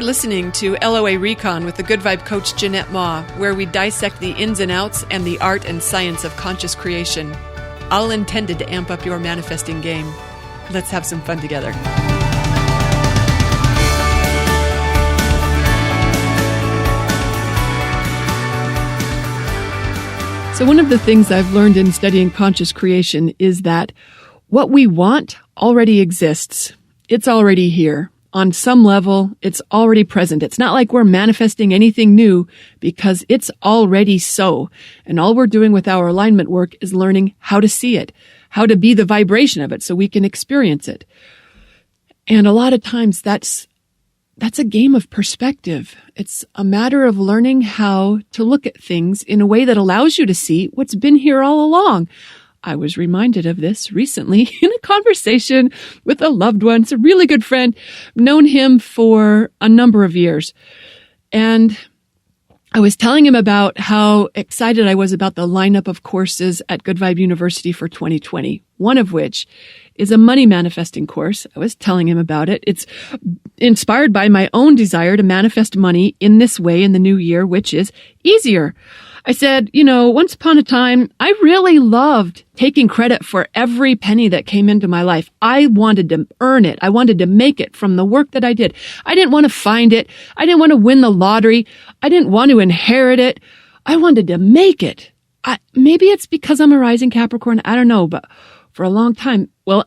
listening to LOA Recon with the Good Vibe Coach Jeanette Ma, where we dissect the ins and outs and the art and science of conscious creation, all intended to amp up your manifesting game. Let's have some fun together. So one of the things I've learned in studying conscious creation is that what we want already exists. It's already here. On some level, it's already present. It's not like we're manifesting anything new because it's already so. And all we're doing with our alignment work is learning how to see it, how to be the vibration of it so we can experience it. And a lot of times that's a game of perspective. It's a matter of learning how to look at things in a way that allows you to see what's been here all along. I was reminded of this recently in a conversation with a loved one. It's a really good friend, known him for a number of years. And I was telling him about how excited I was about the lineup of courses at Good Vibe University for 2020, one of which is a money manifesting course. I was telling him about it. It's inspired by my own desire to manifest money in this way in the new year, which is easier. I said, once upon a time, I really loved taking credit for every penny that came into my life. I wanted to earn it. I wanted to make it from the work that I did. I didn't want to find it. I didn't want to win the lottery. I didn't want to inherit it. I wanted to make it. Maybe it's because I'm a rising Capricorn. I don't know, but for a long time, I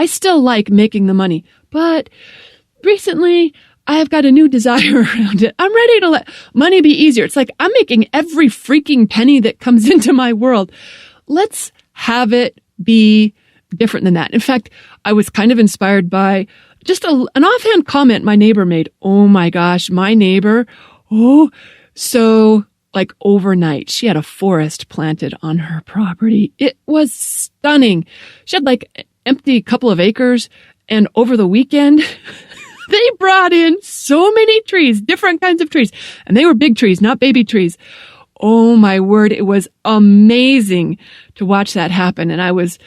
still like making the money. But recently, I have got a new desire around it. I'm ready to let money be easier. It's like I'm making every freaking penny that comes into my world. Let's have it be different than that. In fact, I was kind of inspired by just an offhand comment my neighbor made. Oh my gosh, my neighbor. So like overnight, she had a forest planted on her property. It was stunning. She had like an empty couple of acres, and over the weekend, they brought in so many trees, different kinds of trees, and they were big trees, not baby trees. Oh my word, it was amazing to watch that happen. And I was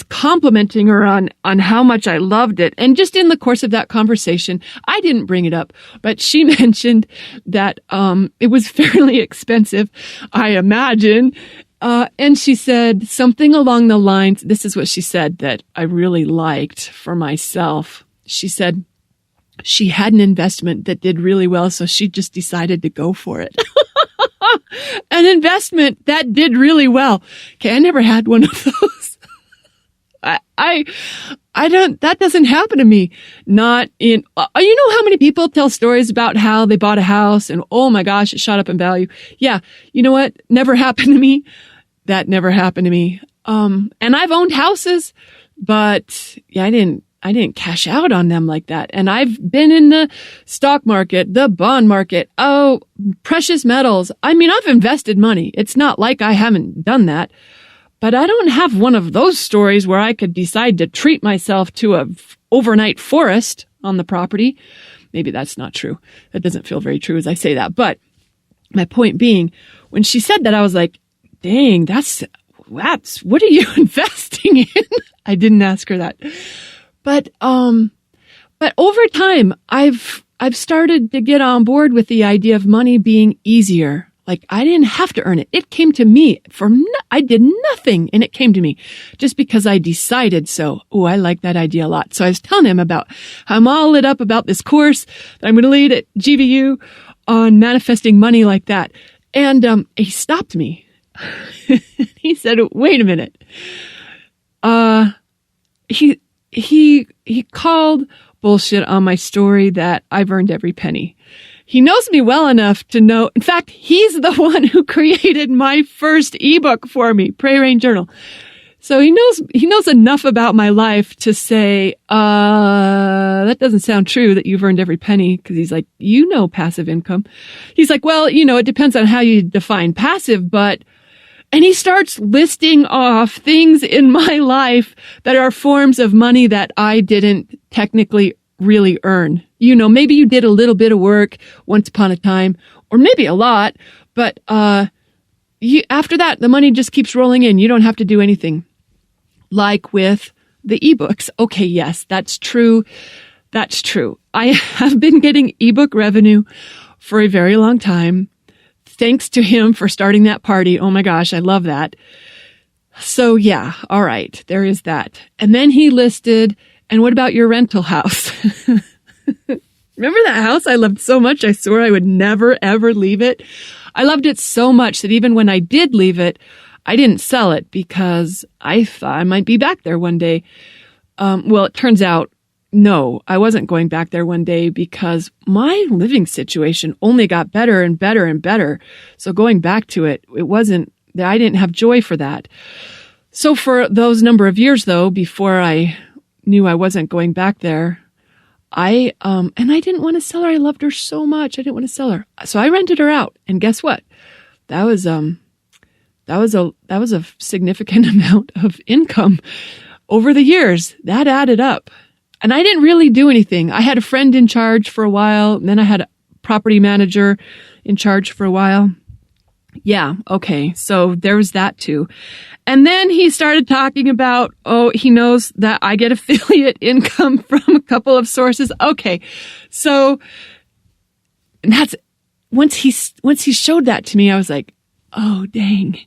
complimenting her on how much I loved it. And just in the course of that conversation, I didn't bring it up, but she mentioned that it was fairly expensive, I imagine. And she said something along the lines, this is what she said that I really liked for myself. She said she had an investment that did really well, so she just decided to go for it. An investment that did really well. Okay, I never had one of those. That doesn't happen to me. Not in, you know how many people tell stories about how they bought a house and oh my gosh, it shot up in value. Yeah. You know what? Never happened to me. That never happened to me. And I've owned houses, but yeah, I didn't cash out on them like that. And I've been in the stock market, the bond market, precious metals. I mean, I've invested money. It's not like I haven't done that. But I don't have one of those stories where I could decide to treat myself to a overnight forest on the property. Maybe that's not true. That doesn't feel very true as I say that. But my point being, when she said that, I was like, dang, that's what are you investing in? I didn't ask her that. But over time, I've started to get on board with the idea of money being easier. Like I didn't have to earn it. It came to me I did nothing and it came to me just because I decided so. Oh, I like that idea a lot. So I was telling him about how I'm all lit up about this course that I'm going to lead at GVU on manifesting money like that. And, he stopped me. He said, wait a minute. He called bullshit on my story that I've earned every penny. He knows me well enough to know. In fact, he's the one who created my first ebook for me, Pray Rain Journal. So he knows enough about my life to say, that doesn't sound true that you've earned every penny. Cause he's like, passive income. He's like, well, it depends on how you define passive, and he starts listing off things in my life that are forms of money that I didn't technically really earn. Maybe you did a little bit of work once upon a time, or maybe a lot, but after that, the money just keeps rolling in. You don't have to do anything. Like with the ebooks. Okay, yes, that's true. That's true. I have been getting ebook revenue for a very long time. Thanks to him for starting that party. Oh my gosh, I love that. So yeah, all right, there is that. And then he listed, and what about your rental house? Remember that house I loved so much? I swore I would never, ever leave it. I loved it so much that even when I did leave it, I didn't sell it because I thought I might be back there one day. Well, it turns out, no, I wasn't going back there one day because my living situation only got better and better and better. So going back to it, I didn't have joy for that. So for those number of years, though, before I knew I wasn't going back there, and I didn't want to sell her. I loved her so much. I didn't want to sell her. So I rented her out. And guess what? That was a significant amount of income over the years. That added up. And I didn't really do anything. I had a friend in charge for a while. And then I had a property manager in charge for a while. Yeah. Okay. So there was that too. And then he started talking about, he knows that I get affiliate income from a couple of sources. Okay. So that's, once he showed that to me, I was like, oh, dang.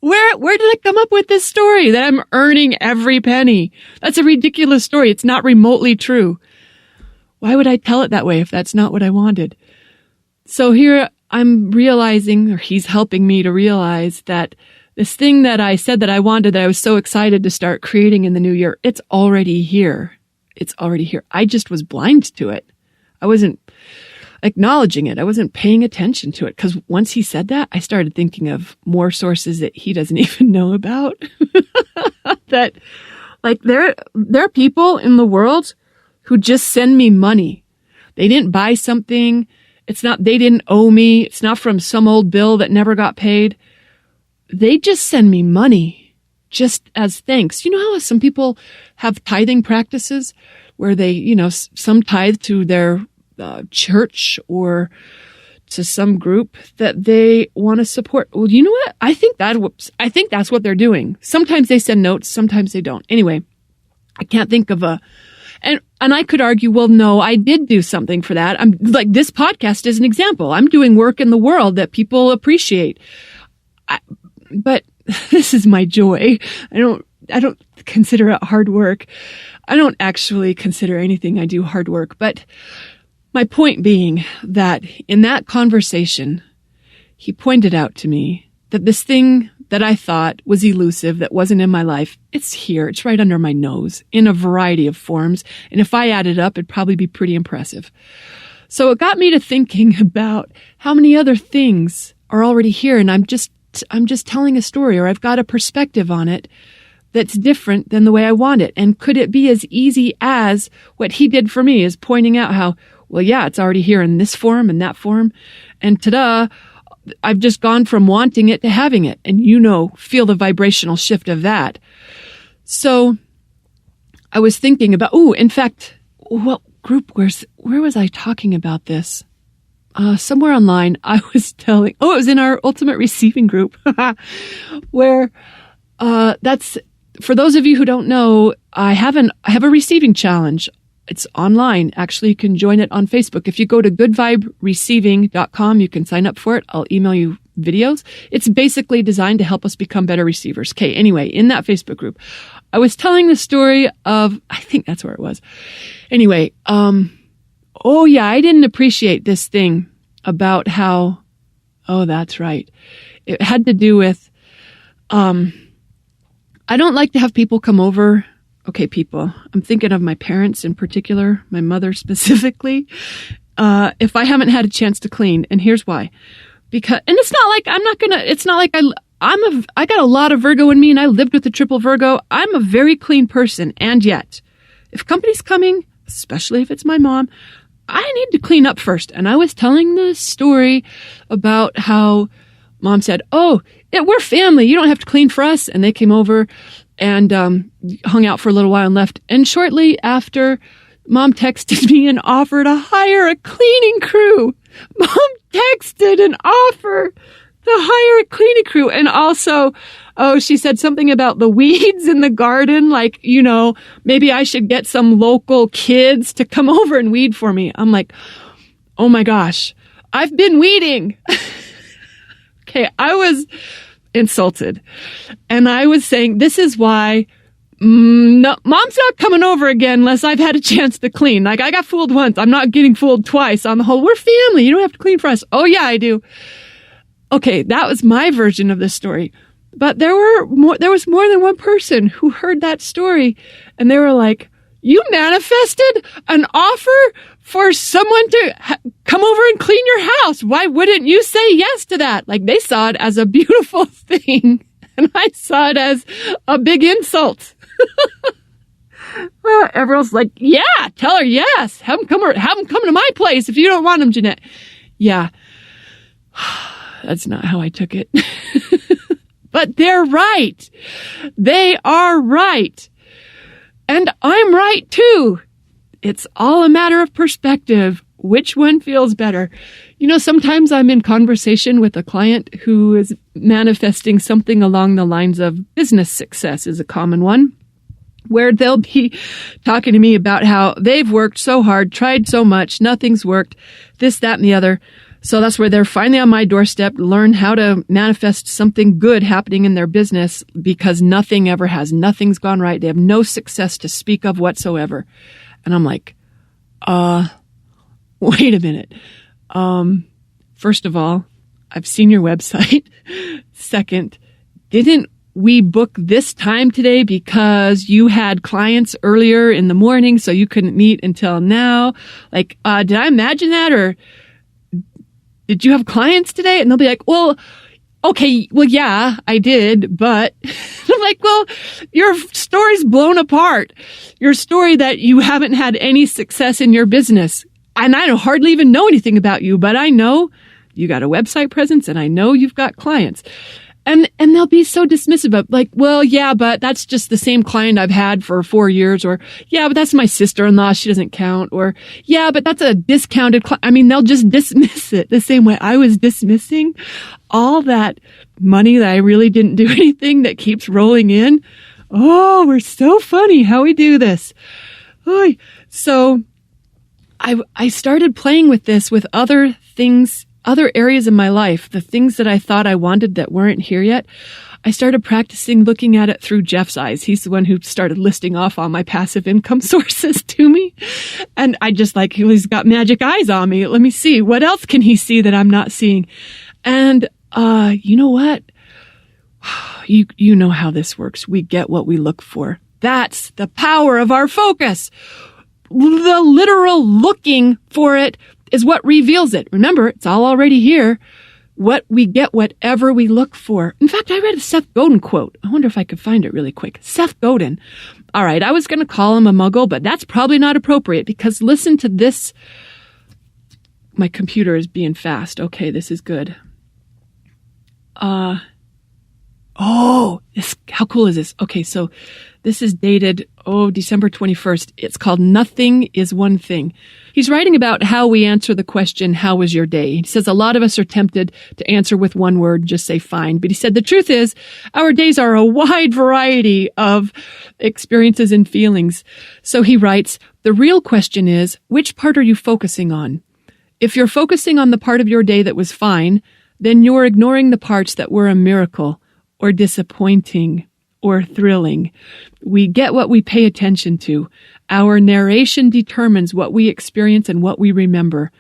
Where did I come up with this story that I'm earning every penny? That's a ridiculous story. It's not remotely true. Why would I tell it that way if that's not what I wanted? So here I'm realizing, or he's helping me to realize, that this thing that I said that I wanted, that I was so excited to start creating in the new year, it's already here. It's already here. I just was blind to it. I wasn't acknowledging it. I wasn't paying attention to it, because once he said that, I started thinking of more sources that he doesn't even know about. That, like, there are people in the world who just send me money. They didn't buy something. They didn't owe me. It's not from some old bill that never got paid. They just send me money just as thanks. You know how some people have tithing practices where they, some tithe to their church or to some group that they want to support. Well, you know what? I think that's what they're doing. Sometimes they send notes, sometimes they don't. Anyway, I can't think of and I could argue, well, no, I did do something for that. I'm like, this podcast is an example. I'm doing work in the world that people appreciate. But this is my joy. I don't consider it hard work. I don't actually consider anything I do hard work, but my point being that in that conversation, he pointed out to me that this thing that I thought was elusive, that wasn't in my life, it's here. It's right under my nose in a variety of forms. And if I add it up, it'd probably be pretty impressive. So it got me to thinking about how many other things are already here. And I'm just telling a story, or I've got a perspective on it that's different than the way I want it. And could it be as easy as what he did for me, is pointing out how, well, yeah, it's already here in this form and that form. And ta-da, I've just gone from wanting it to having it. And feel the vibrational shift of that. So I was thinking about, in fact, what group, where was I talking about this? Somewhere online, I was telling, it was in our Ultimate Receiving group, where that's, for those of you who don't know, I have a receiving challenge. It's online. Actually, you can join it on Facebook. If you go to goodvibereceiving.com, you can sign up for it. I'll email you videos. It's basically designed to help us become better receivers. Okay, anyway, in that Facebook group, I was telling the story of, I think that's where it was. Anyway, I didn't appreciate this thing about how, that's right. It had to do with, I don't like to have people come over. Okay, people, I'm thinking of my parents in particular, my mother specifically, if I haven't had a chance to clean. And here's why. And it's not like I got a lot of Virgo in me, and I lived with a triple Virgo. I'm a very clean person. And yet, if company's coming, especially if it's my mom, I need to clean up first. And I was telling the story about how Mom said, we're family. You don't have to clean for us. And they came over and hung out for a little while and left. And shortly after, Mom texted me and offered to hire a cleaning crew. Mom texted and offered hire a cleaning crew. And also, she said something about the weeds in the garden. Like, maybe I should get some local kids to come over and weed for me. I'm like, oh my gosh, I've been weeding. Okay, I was insulted. And I was saying, this is why no, Mom's not coming over again unless I've had a chance to clean. Like, I got fooled once. I'm not getting fooled twice. On the whole, we're family. You don't have to clean for us. Oh, yeah, I do. Okay, that was my version of the story. But there was more than one person who heard that story, and they were like, you manifested an offer for someone to come over and clean your house. Why wouldn't you say yes to that? Like, they saw it as a beautiful thing, and I saw it as a big insult. Well, everyone's like, yeah, tell her yes. Have them come to my place if you don't want them, Jeanette. Yeah. That's not how I took it. But they're right. They are right. And I'm right too. It's all a matter of perspective. Which one feels better? Sometimes I'm in conversation with a client who is manifesting something along the lines of business success is a common one, where they'll be talking to me about how they've worked so hard, tried so much, nothing's worked, this, that, and the other. So that's where they're finally on my doorstep to learn how to manifest something good happening in their business because nothing ever has. Nothing's gone right. They have no success to speak of whatsoever. And I'm like, wait a minute. First of all, I've seen your website. Second, didn't we book this time today because you had clients earlier in the morning, so you couldn't meet until now? Like, did I imagine that, or did you have clients today? And they'll be like, well, okay, well, yeah, I did, but I'm like, well, your story's blown apart. Your story that you haven't had any success in your business. And I don't hardly even know anything about you, but I know you got a website presence and I know you've got clients. And they'll be so dismissive of, like, well, yeah, but that's just the same client I've had for 4 years, or yeah, but that's my sister-in-law, she doesn't count, or yeah, but that's a discounted client. I mean, they'll just dismiss it the same way I was dismissing all that money that I really didn't do anything that keeps rolling in. Oh, we're so funny how we do this. Oy. So I started playing with this with other things, other areas of my life, the things that I thought I wanted that weren't here yet. I started practicing looking at it through Jeff's eyes. He's the one who started listing off all my passive income sources to me. And I just like, he's got magic eyes on me. Let me see. What else can he see that I'm not seeing? And, you know what? You know how this works. We get what we look for. That's the power of our focus. The literal looking for it is what reveals it. Remember, it's all already here. What we get, whatever we look for. In fact, I read a Seth Godin quote. I wonder if I could find it really quick. Seth Godin. All right, I was going to call him a muggle, but that's probably not appropriate because listen to this. My computer is being fast. Okay, this is good. How cool is this? Okay, so this is dated, December 21st. It's called Nothing is One Thing. He's writing about how we answer the question, how was your day? He says a lot of us are tempted to answer with one word, just say fine. But he said the truth is our days are a wide variety of experiences and feelings. So he writes, the real question is, which part are you focusing on? If you're focusing on the part of your day that was fine, then you're ignoring the parts that were a miracle or disappointing or thrilling. We get what we pay attention to. Our narration determines what we experience and what we remember.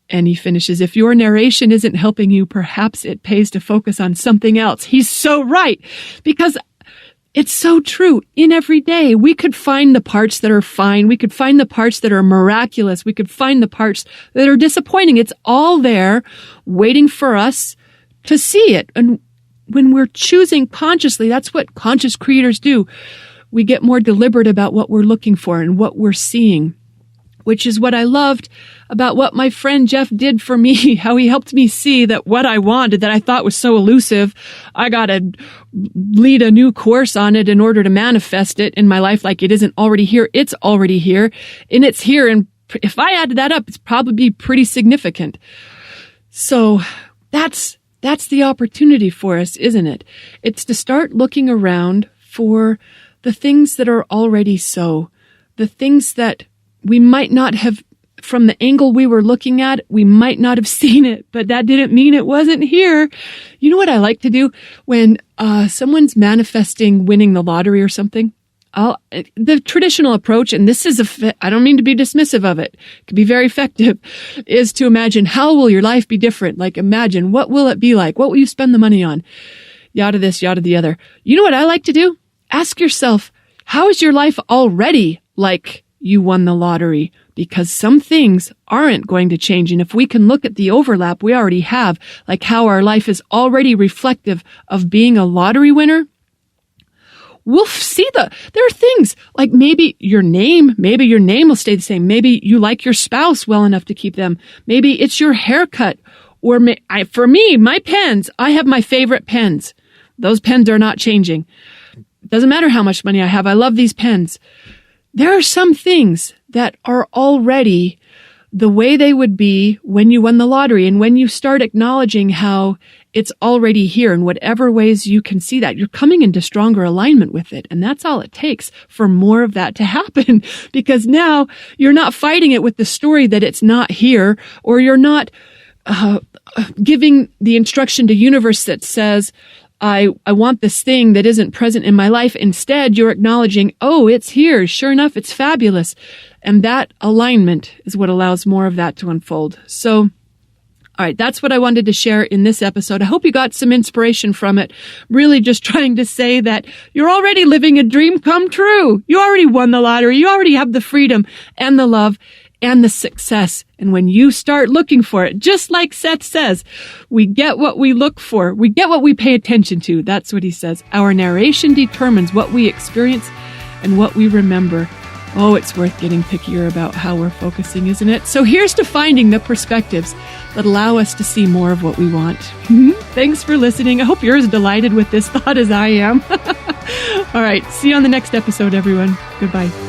And he finishes, if your narration isn't helping you, perhaps it pays to focus on something else. He's so right, because it's so true. In every day, we could find the parts that are fine. We could find the parts that are miraculous. We could find the parts that are disappointing. It's all there waiting for us to see it. And when we're choosing consciously, that's what conscious creators do. We get more deliberate about what we're looking for and what we're seeing, which is what I loved about what my friend Jeff did for me, how he helped me see that what I wanted that I thought was so elusive, I got to lead a new course on it in order to manifest it in my life like it isn't already here. It's already here, and it's here. And if I added that up, it's probably pretty significant. So that's That's the opportunity for us, isn't it? It's to start looking around for the things that are already so, the things that we might not have, from the angle we were looking at, we might not have seen it, but that didn't mean it wasn't here. You know what I like to do when someone's manifesting winning the lottery or something? The traditional approach, and this is I don't mean to be dismissive of it, it can be very effective, is to imagine, how will your life be different? Like, imagine, what will it be like? What will you spend the money on? Yada this, yada the other. You know what I like to do? Ask yourself, how is your life already like you won the lottery? Because some things aren't going to change. And if we can look at the overlap we already have, like how our life is already reflective of being a lottery winner, we'll see there are things like maybe your name will stay the same. Maybe you like your spouse well enough to keep them. Maybe it's your haircut. Or for me, my pens, I have my favorite pens. Those pens are not changing. Doesn't matter how much money I have. I love these pens. There are some things that are already the way they would be when you won the lottery. And when you start acknowledging how it's already here in whatever ways you can see that, you're coming into stronger alignment with it. And that's all it takes for more of that to happen. Because now you're not fighting it with the story that it's not here, or you're not giving the instruction to universe that says, I want this thing that isn't present in my life. Instead, you're acknowledging, oh, it's here. Sure enough, it's fabulous. And that alignment is what allows more of that to unfold. So, all right, that's what I wanted to share in this episode. I hope you got some inspiration from it. Really just trying to say that you're already living a dream come true. You already won the lottery. You already have the freedom and the love and the success. And when you start looking for it, just like Seth says, we get what we look for. We get what we pay attention to. That's what he says. Our narration determines what we experience and what we remember. Oh, it's worth getting pickier about how we're focusing, isn't it? So here's to finding the perspectives that allow us to see more of what we want. Thanks for listening. I hope you're as delighted with this thought as I am. All right. See you on the next episode, everyone. Goodbye.